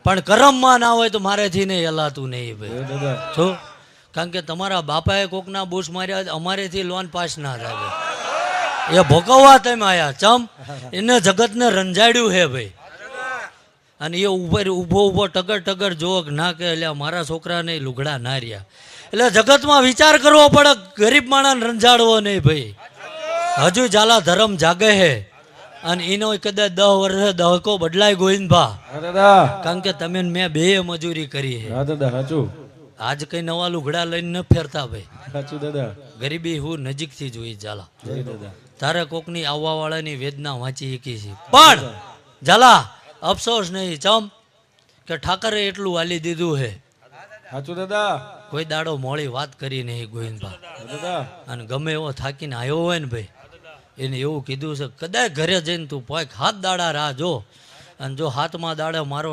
પણ કરમમાં ના હોય તો મારેથી નહીં હલાતું નહીં ભાઈ જો, કારણ કે તમારા બાપાએ કોકના બૂસ માર્યા, અમારેથી લોન પાસ ના થાય. એ ભોગવવા તમે આયા ચમ એને જગતને રંજાડ્યું હે ભાઈ. અને એ ઊભો ટગર ટગર જોગ ના કે એટલે મારા છોકરાને લુગડા ના રહ્યા. એટલે જગતમાં વિચાર કરવો પડે, ગરીબ માણસને રંજાડવો નહીં ભાઈ. હજુ ઝાલા ધર્મ જાગે હે અને એનો કદાચ 10 વર્ષે દહકો બદલાય ગોવિંદભા, કારણ કે તમે મેં બે મજૂરી કરી હે. આજ કઈ નવા લુગડા લઈને ન ફેરતા ભાઈ. ગરીબી હું નજીકથી જોઈ ઝાલા. તારે કોકની આવવા વાળાની વેદના વાંચી શકી છે, પણ ઝાલા અફસોસ નહીં ચમ કે ઠાકરે એટલું વાલી દીધું હે. કોઈ દાડો મોડી વાત કરી નહીં ગોવિંદભા. અને ગમે એવો થાકીને આવ્યો હોય ને ભાઈ, એને એવું કીધું છે કદાચ ઘરે જઈને તું 5 દાડા રાહ જો, અને જો 7મા દાડે મારો